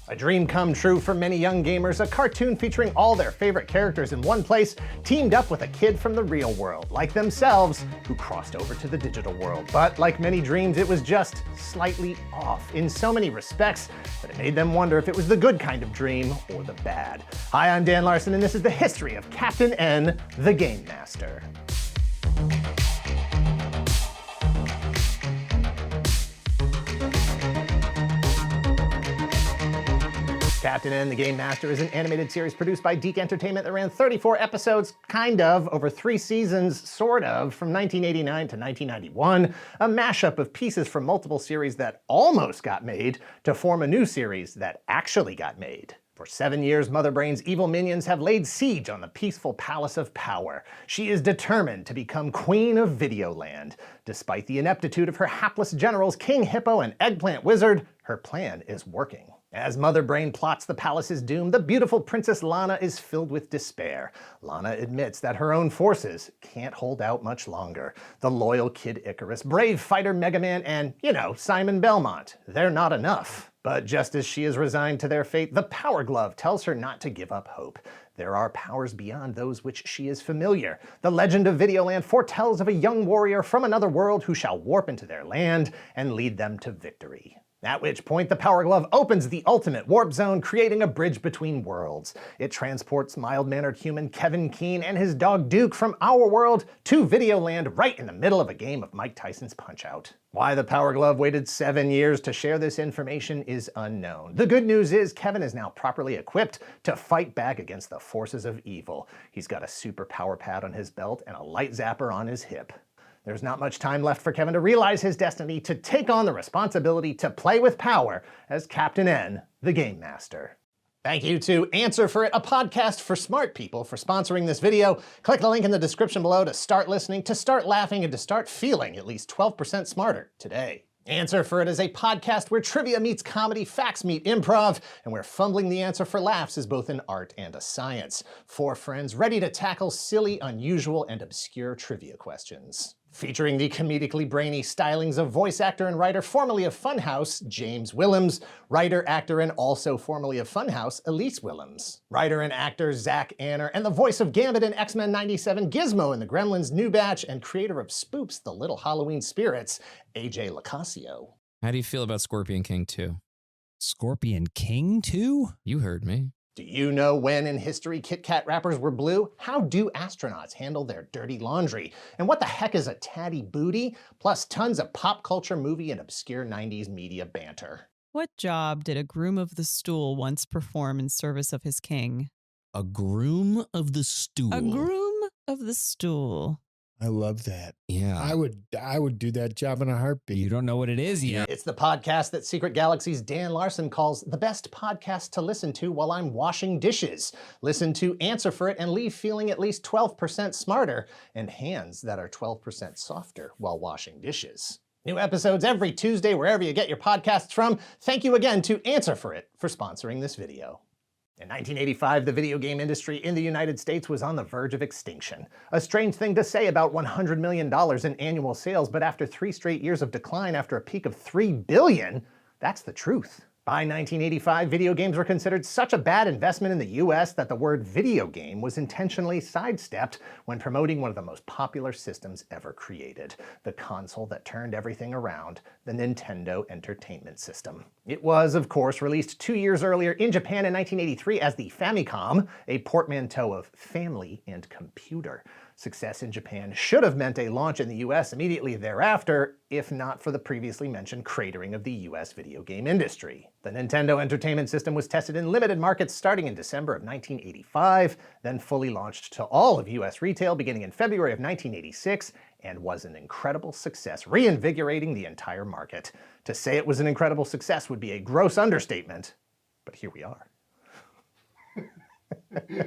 A dream come true for many young gamers, a cartoon featuring all their favorite characters in one place teamed up with a kid from the real world, like themselves, who crossed over to the digital world. But like many dreams, it was just slightly off in so many respects that it made them wonder if it was the good kind of dream or the bad. Hi, I'm Dan Larson, and this is the history of Captain N, the Game Master. Captain N, the Game Master is an animated series produced by Deke Entertainment that ran 34 episodes, kind of, over 3 seasons, sort of, from 1989 to 1991, a mashup of pieces from multiple series that almost got made to form a new series that actually got made. For 7 years, Mother Brain's evil minions have laid siege on the peaceful Palace of Power. She is determined to become Queen of Videoland. Despite the ineptitude of her hapless generals, King Hippo and Eggplant Wizard, her plan is working. As Mother Brain plots the palace's doom, the beautiful Princess Lana is filled with despair. Lana admits that her own forces can't hold out much longer. The loyal Kid Icarus, brave fighter Mega Man, and, Simon Belmont, they're not enough. But just as she is resigned to their fate, the Power Glove tells her not to give up hope. There are powers beyond those which she is familiar. The legend of Videoland foretells of a young warrior from another world who shall warp into their land and lead them to victory. At which point, the Power Glove opens the ultimate warp zone, creating a bridge between worlds. It transports mild-mannered human Kevin Keene and his dog Duke from our world to Videoland right in the middle of a game of Mike Tyson's Punch-Out! Why the Power Glove waited 7 years to share this information is unknown. The good news is Kevin is now properly equipped to fight back against the forces of evil. He's got a super power pad on his belt and a light zapper on his hip. There's not much time left for Kevin to realize his destiny to take on the responsibility to play with power as Captain N, the Game Master. Thank you to Answer For It, a podcast for smart people, for sponsoring this video. Click the link in the description below to start listening, to start laughing, and to start feeling at least 12% smarter today. Answer For It is a podcast where trivia meets comedy, facts meet improv, and where fumbling the answer for laughs is both an art and a science. 4 friends ready to tackle silly, unusual, and obscure trivia questions. Featuring the comedically brainy stylings of voice actor and writer formerly of Funhouse, James Willems, writer, actor, and also formerly of Funhouse, Elise Willems, writer and actor Zach Anner, and the voice of Gambit in X-Men 97, Gizmo in the Gremlins New Batch, and creator of Spoops, the Little Halloween Spirits, AJ Locasio. How do you feel about Scorpion King 2? Scorpion King 2? You heard me. Do you know when in history Kit Kat wrappers were blue? How do astronauts handle their dirty laundry? And what the heck is a tatty booty? Plus tons of pop culture, movie, and obscure 90s media banter. What job did a groom of the stool once perform in service of his king? A groom of the stool. A groom of the stool. I love that. Yeah. I would do that job in a heartbeat. You don't know what it is yet. It's the podcast that Secret Galaxy's Dan Larson calls the best podcast to listen to while I'm washing dishes. Listen to Answer For It and leave feeling at least 12% smarter and hands that are 12% softer while washing dishes. New episodes every Tuesday wherever you get your podcasts from. Thank you again to Answer For It for sponsoring this video. In 1985, the video game industry in the United States was on the verge of extinction. A strange thing to say about $100 million in annual sales, but after 3 straight years of decline after a peak of $3 billion, that's the truth. By 1985, video games were considered such a bad investment in the US that the word video game was intentionally sidestepped when promoting one of the most popular systems ever created, the console that turned everything around, the Nintendo Entertainment System. It was, of course, released 2 years earlier in Japan in 1983 as the Famicom, a portmanteau of family and computer. Success in Japan should have meant a launch in the US immediately thereafter, if not for the previously mentioned cratering of the US video game industry. The Nintendo Entertainment System was tested in limited markets starting in December of 1985, then fully launched to all of US retail beginning in February of 1986, and was an incredible success, reinvigorating the entire market. To say it was an incredible success would be a gross understatement, but here we are.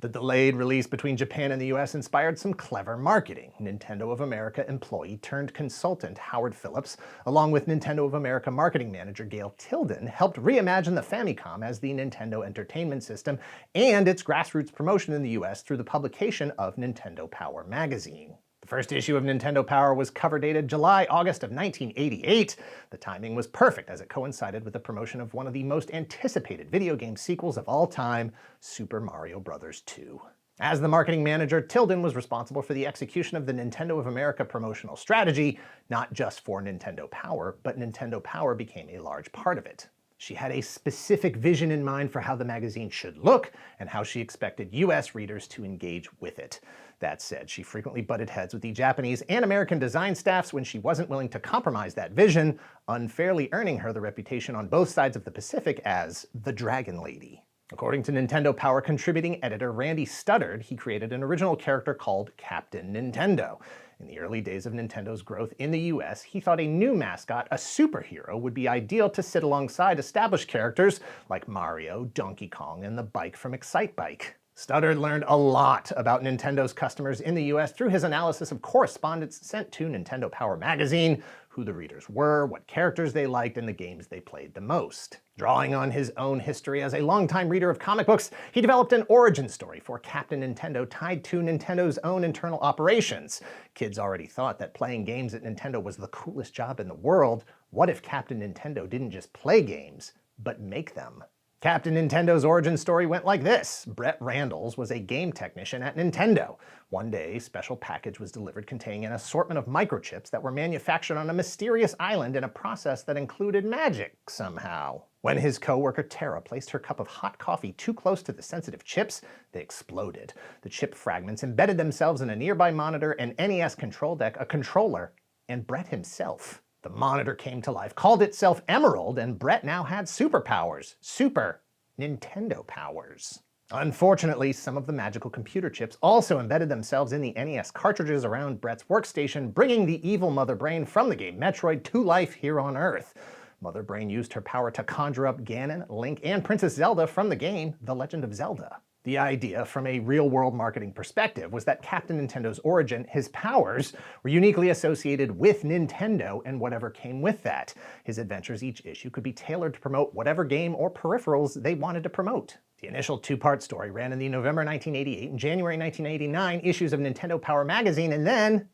The delayed release between Japan and the US inspired some clever marketing. Nintendo of America employee turned consultant Howard Phillips, along with Nintendo of America marketing manager Gail Tilden, helped reimagine the Famicom as the Nintendo Entertainment System and its grassroots promotion in the US through the publication of Nintendo Power magazine. The first issue of Nintendo Power was cover dated July-August of 1988. The timing was perfect as it coincided with the promotion of one of the most anticipated video game sequels of all time, Super Mario Bros. 2. As the marketing manager, Tilden was responsible for the execution of the Nintendo of America promotional strategy, not just for Nintendo Power, but Nintendo Power became a large part of it. She had a specific vision in mind for how the magazine should look and how she expected US readers to engage with it. That said, she frequently butted heads with the Japanese and American design staffs when she wasn't willing to compromise that vision, unfairly earning her the reputation on both sides of the Pacific as the Dragon Lady. According to Nintendo Power contributing editor Randy Studdard, he created an original character called Captain Nintendo. In the early days of Nintendo's growth in the US, he thought a new mascot, a superhero, would be ideal to sit alongside established characters like Mario, Donkey Kong, and the bike from Excitebike. Studdard learned a lot about Nintendo's customers in the US through his analysis of correspondence sent to Nintendo Power magazine, who the readers were, what characters they liked, and the games they played the most. Drawing on his own history as a longtime reader of comic books, he developed an origin story for Captain Nintendo tied to Nintendo's own internal operations. Kids already thought that playing games at Nintendo was the coolest job in the world. What if Captain Nintendo didn't just play games, but make them? Captain Nintendo's origin story went like this. Brett Randalls was a game technician at Nintendo. One day, a special package was delivered containing an assortment of microchips that were manufactured on a mysterious island in a process that included magic somehow. When his co-worker Tara placed her cup of hot coffee too close to the sensitive chips, they exploded. The chip fragments embedded themselves in a nearby monitor, an NES control deck, a controller, and Brett himself. The monitor came to life, called itself Emerald, and Brett now had superpowers. Super Nintendo powers. Unfortunately, some of the magical computer chips also embedded themselves in the NES cartridges around Brett's workstation, bringing the evil Mother Brain from the game Metroid to life here on Earth. Mother Brain used her power to conjure up Ganon, Link, and Princess Zelda from the game The Legend of Zelda. The idea from a real-world marketing perspective was that Captain Nintendo's origin, his powers, were uniquely associated with Nintendo and whatever came with that. His adventures each issue could be tailored to promote whatever game or peripherals they wanted to promote. The initial two-part story ran in the November 1988 and January 1989 issues of Nintendo Power magazine, and then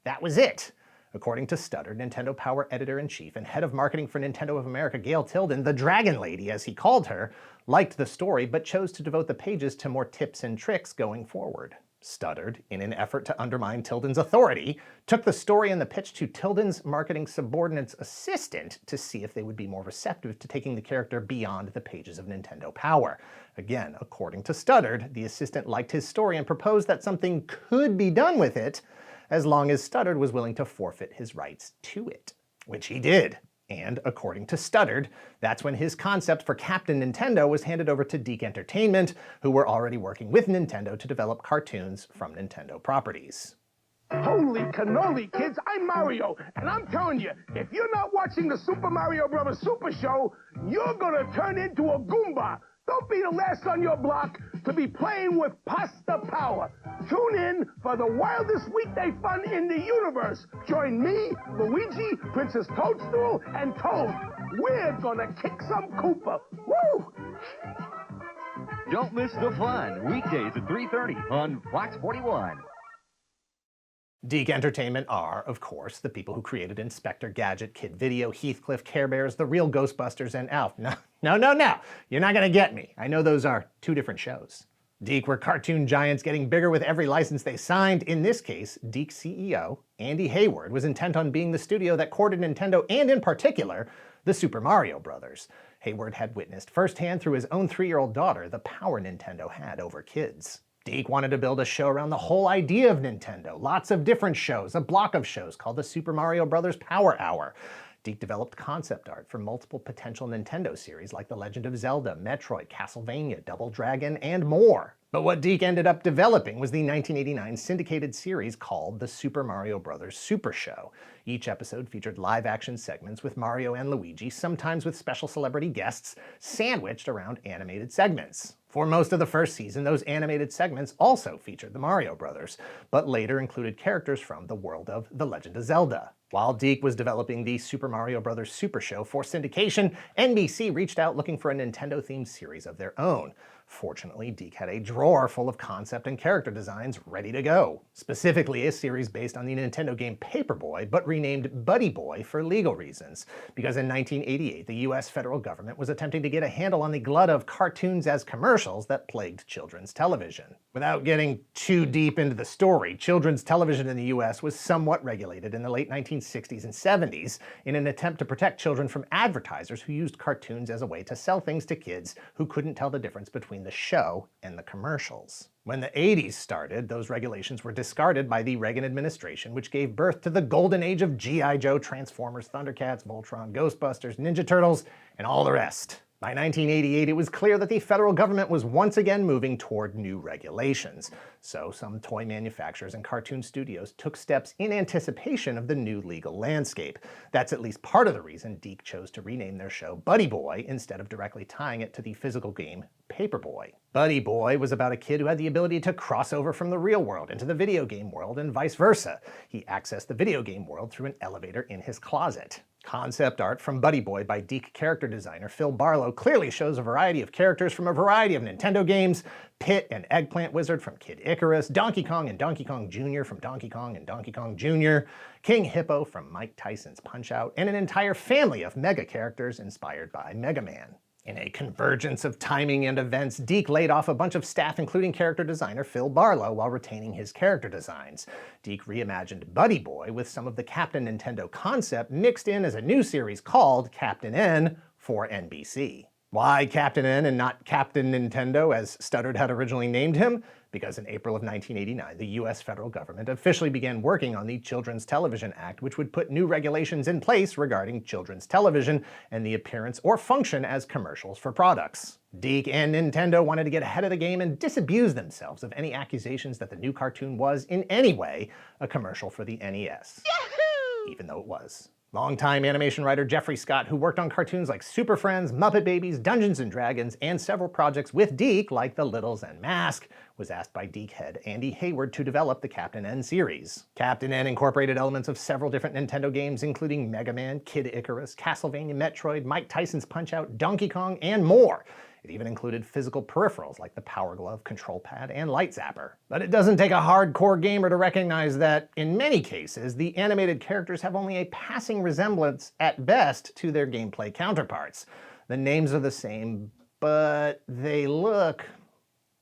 that was it. According to Studdard, Nintendo Power editor-in-chief and head of marketing for Nintendo of America, Gail Tilden, the Dragon Lady as he called her, liked the story but chose to devote the pages to more tips and tricks going forward. Studdard, in an effort to undermine Tilden's authority, took the story and the pitch to Tilden's marketing subordinate's assistant to see if they would be more receptive to taking the character beyond the pages of Nintendo Power. Again, according to Studdard, the assistant liked his story and proposed that something could be done with it, as long as Studdard was willing to forfeit his rights to it, which he did. And according to Studdard, that's when his concept for Captain Nintendo was handed over to DiC Entertainment, who were already working with Nintendo to develop cartoons from Nintendo properties. Holy cannoli, kids, I'm Mario, and I'm telling you, if you're not watching the Super Mario Bros. Super Show, you're gonna turn into a Goomba. Don't be the last on your block to be playing with pasta power. Tune in for the wildest weekday fun in the universe. Join me, Luigi, Princess Toadstool, and Toad. We're gonna kick some Koopa. Woo! Don't miss the fun. Weekdays at 3:30 on Fox 41. DiC Entertainment are, of course, the people who created Inspector Gadget, Kid Video, Heathcliff, Care Bears, The Real Ghostbusters, and Alf. No. You're not gonna get me. I know those are two different shows. DiC were cartoon giants getting bigger with every license they signed. In this case, DiC CEO Andy Hayward was intent on being the studio that courted Nintendo and, in particular, the Super Mario Bros. Hayward had witnessed firsthand through his own 3-year-old daughter the power Nintendo had over kids. DiC wanted to build a show around the whole idea of Nintendo. Lots of different shows, a block of shows called the Super Mario Bros. Power Hour. DiC developed concept art for multiple potential Nintendo series like The Legend of Zelda, Metroid, Castlevania, Double Dragon, and more. But what DiC ended up developing was the 1989 syndicated series called the Super Mario Bros. Super Show. Each episode featured live-action segments with Mario and Luigi, sometimes with special celebrity guests, sandwiched around animated segments. For most of the first season, those animated segments also featured the Mario Brothers, but later included characters from the world of The Legend of Zelda. While DiC was developing the Super Mario Bros. Super Show for syndication, NBC reached out looking for a Nintendo-themed series of their own. Fortunately, Deke had a drawer full of concept and character designs ready to go. Specifically, a series based on the Nintendo game Paperboy, but renamed Buddy Boy for legal reasons, because in 1988, the US federal government was attempting to get a handle on the glut of cartoons as commercials that plagued children's television. Without getting too deep into the story, children's television in the US was somewhat regulated in the late 1960s and 70s in an attempt to protect children from advertisers who used cartoons as a way to sell things to kids who couldn't tell the difference between the show and the commercials. When the 80s started, those regulations were discarded by the Reagan administration, which gave birth to the golden age of G.I. Joe, Transformers, Thundercats, Voltron, Ghostbusters, Ninja Turtles, and all the rest. By 1988, it was clear that the federal government was once again moving toward new regulations, so some toy manufacturers and cartoon studios took steps in anticipation of the new legal landscape. That's at least part of the reason Deke chose to rename their show Buddy Boy instead of directly tying it to the physical game Paperboy. Buddy Boy was about a kid who had the ability to cross over from the real world into the video game world and vice versa. He accessed the video game world through an elevator in his closet. Concept art from Buddy Boy by Deke character designer Phil Barlow clearly shows a variety of characters from a variety of Nintendo games: Pit and Eggplant Wizard from Kid Icarus, Donkey Kong and Donkey Kong Jr. from Donkey Kong and Donkey Kong Jr., King Hippo from Mike Tyson's Punch-Out!, and an entire family of Mega characters inspired by Mega Man. In a convergence of timing and events, Deke laid off a bunch of staff, including character designer Phil Barlow, while retaining his character designs. Deke reimagined Buddy Boy with some of the Captain Nintendo concept mixed in as a new series called Captain N for NBC. Why Captain N and not Captain Nintendo, as Studdard had originally named him? Because in April of 1989, the US federal government officially began working on the Children's Television Act, which would put new regulations in place regarding children's television and the appearance or function as commercials for products. Deke and Nintendo wanted to get ahead of the game and disabuse themselves of any accusations that the new cartoon was, in any way, a commercial for the NES. Yahoo! Even though it was. Longtime animation writer Jeffrey Scott, who worked on cartoons like Super Friends, Muppet Babies, Dungeons & Dragons, and several projects with Deke, like The Littles and Mask, was asked by Deke head Andy Hayward to develop the Captain N series. Captain N incorporated elements of several different Nintendo games, including Mega Man, Kid Icarus, Castlevania, Metroid, Mike Tyson's Punch-Out!, Donkey Kong, and more. It even included physical peripherals like the Power Glove, Control Pad, and Light Zapper. But it doesn't take a hardcore gamer to recognize that, in many cases, the animated characters have only a passing resemblance, at best, to their gameplay counterparts. The names are the same, but they look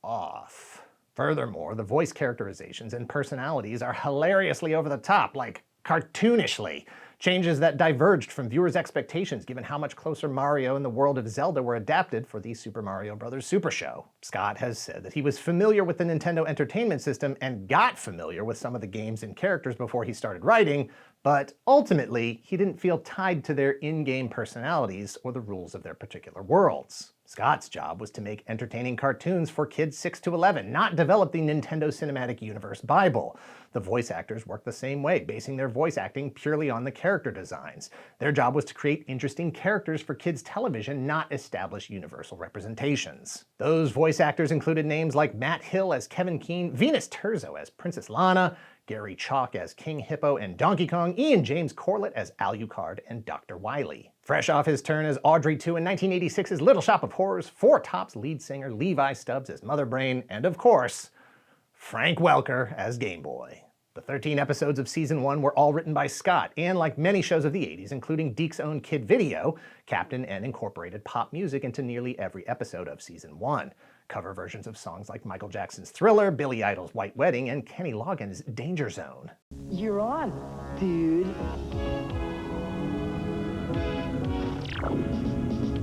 off. Furthermore, the voice characterizations and personalities are hilariously over the top, like cartoonishly. Changes that diverged from viewers' expectations given how much closer Mario and the world of Zelda were adapted for the Super Mario Bros. Super Show. Scott has said that he was familiar with the Nintendo Entertainment System and got familiar with some of the games and characters before he started writing, but ultimately, he didn't feel tied to their in-game personalities or the rules of their particular worlds. Scott's job was to make entertaining cartoons for kids 6 to 11, not develop the Nintendo Cinematic Universe Bible. The voice actors worked the same way, basing their voice acting purely on the character designs. Their job was to create interesting characters for kids' television, not establish universal representations. Those voice actors included names like Matt Hill as Kevin Keene, Venus Terzo as Princess Lana, Gary Chalk as King Hippo and Donkey Kong, Ian James Corlett as Alucard and Dr. Wily. Fresh off his turn as Audrey 2 in 1986's Little Shop of Horrors, Four Tops lead singer Levi Stubbs as Mother Brain, and of course, Frank Welker as Game Boy. The 13 episodes of Season 1 were all written by Scott, and like many shows of the 80s, including Deke's own Kid Video, Captain N incorporated pop music into nearly every episode of Season 1. Cover versions of songs like Michael Jackson's Thriller, Billy Idol's White Wedding, and Kenny Loggins' Danger Zone. You're on, dude.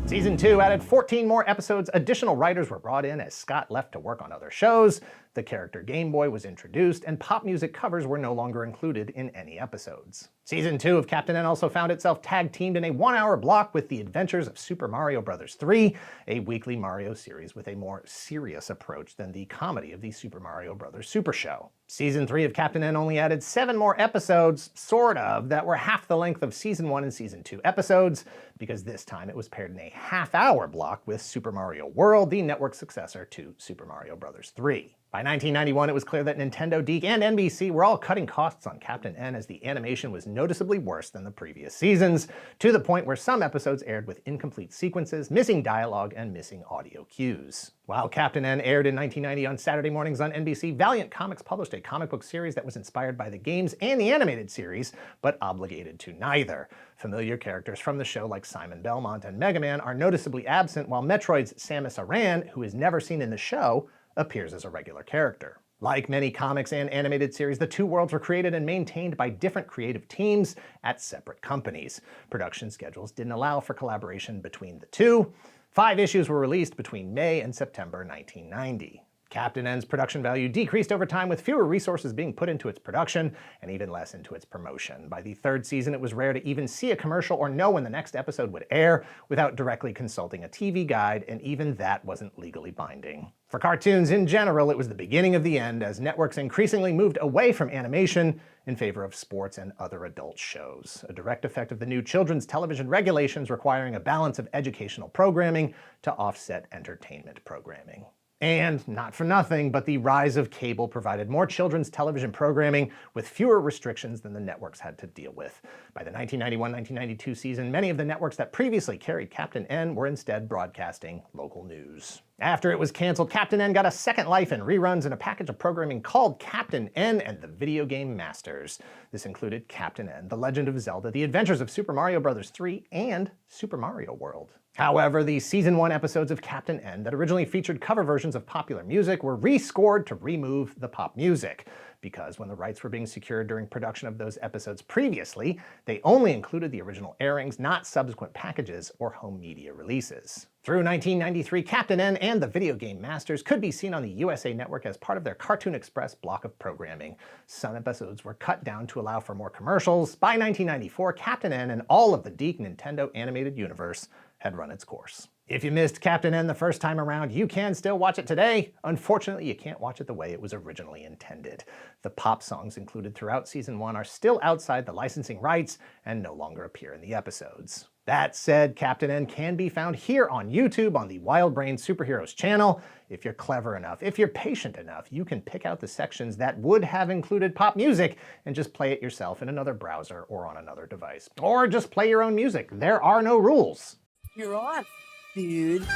Season 2 added 14 more episodes. Additional writers were brought in as Scott left to work on other shows. The character Game Boy was introduced, and pop music covers were no longer included in any episodes. Season 2 of Captain N also found itself tag-teamed in a 1-hour block with The Adventures of Super Mario Bros. 3, a weekly Mario series with a more serious approach than the comedy of the Super Mario Bros. Super Show. Season 3 of Captain N only added 7 more episodes, sort of, that were half the length of Season 1 and Season 2 episodes, because this time it was paired in a half-hour block with Super Mario World, the network successor to Super Mario Bros. 3. By 1991, it was clear that Nintendo, DiC, and NBC were all cutting costs on Captain N as the animation was noticeably worse than the previous seasons, to the point where some episodes aired with incomplete sequences, missing dialogue, and missing audio cues. While Captain N aired in 1990 on Saturday mornings on NBC, Valiant Comics published a comic book series that was inspired by the games and the animated series, but obligated to neither. Familiar characters from the show like Simon Belmont and Mega Man are noticeably absent, while Metroid's Samus Aran, who is never seen in the show, appears as a regular character. Like many comics and animated series, the two worlds were created and maintained by different creative teams at separate companies. Production schedules didn't allow for collaboration between the two. 5 issues were released between May and September 1990. Captain N's production value decreased over time, with fewer resources being put into its production and even less into its promotion. By the 3rd season, it was rare to even see a commercial or know when the next episode would air without directly consulting a TV guide, and even that wasn't legally binding. For cartoons in general, it was the beginning of the end, as networks increasingly moved away from animation in favor of sports and other adult shows, a direct effect of the new children's television regulations requiring a balance of educational programming to offset entertainment programming. And, not for nothing, but the rise of cable provided more children's television programming with fewer restrictions than the networks had to deal with. By the 1991-1992 season, many of the networks that previously carried Captain N were instead broadcasting local news. After it was canceled, Captain N got a second life in reruns in a package of programming called Captain N and the Video Game Masters. This included Captain N, The Legend of Zelda, The Adventures of Super Mario Bros. 3, and Super Mario World. However, the Season 1 episodes of Captain N that originally featured cover versions of popular music were rescored to remove the pop music, because when the rights were being secured during production of those episodes previously, they only included the original airings, not subsequent packages or home media releases. Through 1993, Captain N and the Video Game Masters could be seen on the USA Network as part of their Cartoon Express block of programming. Some episodes were cut down to allow for more commercials. By 1994, Captain N and all of the DiC Nintendo animated universe had run its course. If you missed Captain N the first time around, you can still watch it today. Unfortunately, you can't watch it the way it was originally intended. The pop songs included throughout Season 1 are still outside the licensing rights and no longer appear in the episodes. That said, Captain N can be found here on YouTube on the Wild Brain Superheroes channel. If you're clever enough, if you're patient enough, you can pick out the sections that would have included pop music and just play it yourself in another browser or on another device. Or just play your own music. There are no rules. You're on, dude.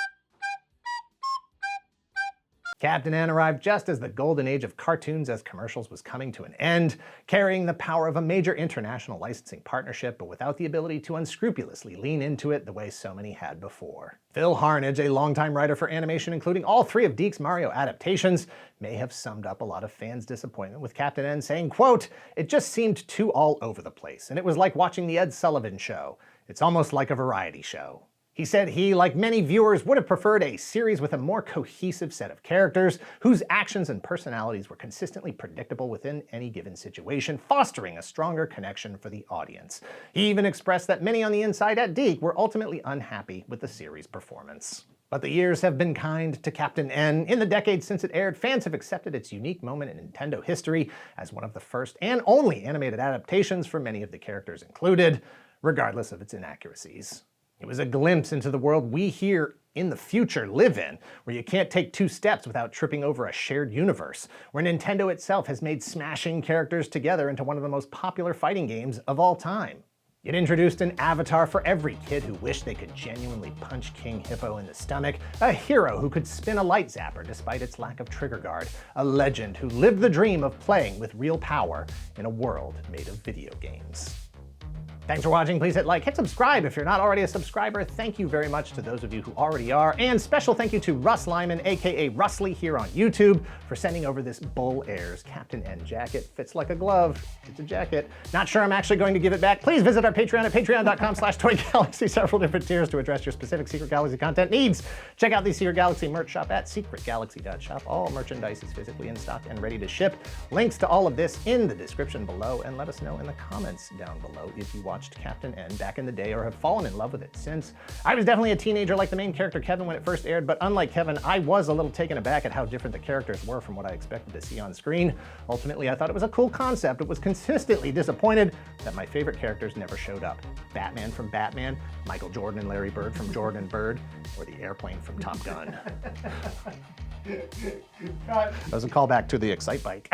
Captain N arrived just as the golden age of cartoons as commercials was coming to an end, carrying the power of a major international licensing partnership, but without the ability to unscrupulously lean into it the way so many had before. Phil Harnage, a longtime writer for animation including all 3 of DiC's Mario adaptations, may have summed up a lot of fans' disappointment with Captain N, saying, quote, "It just seemed too all over the place, and it was like watching the Ed Sullivan Show. It's almost like a variety show." He said he, like many viewers, would have preferred a series with a more cohesive set of characters whose actions and personalities were consistently predictable within any given situation, fostering a stronger connection for the audience. He even expressed that many on the inside at DiC were ultimately unhappy with the series' performance. But the years have been kind to Captain N. In the decades since it aired, fans have accepted its unique moment in Nintendo history as one of the first and only animated adaptations for many of the characters included, regardless of its inaccuracies. It was a glimpse into the world we here in the future live in, where you can't take 2 steps without tripping over a shared universe, where Nintendo itself has made smashing characters together into one of the most popular fighting games of all time. It introduced an avatar for every kid who wished they could genuinely punch King Hippo in the stomach, a hero who could spin a light zapper despite its lack of trigger guard, a legend who lived the dream of playing with real power in a world made of video games. Thanks for watching. Please hit like, hit subscribe if you're not already a subscriber. Thank you very much to those of you who already are. And special thank you to Russ Lyman, aka Rusly, here on YouTube for sending over this Bull Airs Captain N jacket. Fits like a glove. It's a jacket. Not sure I'm actually going to give it back. Please visit our Patreon at patreon.com/toygalaxy. Several different tiers to address your specific Secret Galaxy content needs. Check out the Secret Galaxy merch shop at secretgalaxy.shop. All merchandise is physically in stock and ready to ship. Links to all of this in the description below, and let us know in the comments down below if you watched Captain N back in the day or have fallen in love with it since. I was definitely a teenager like the main character Kevin when it first aired, but unlike Kevin, I was a little taken aback at how different the characters were from what I expected to see on screen. Ultimately, I thought it was a cool concept, but was consistently disappointed that my favorite characters never showed up. Batman from Batman, Michael Jordan and Larry Bird from Jordan and Bird, or the airplane from Top Gun. That was a callback to the Excite Bike.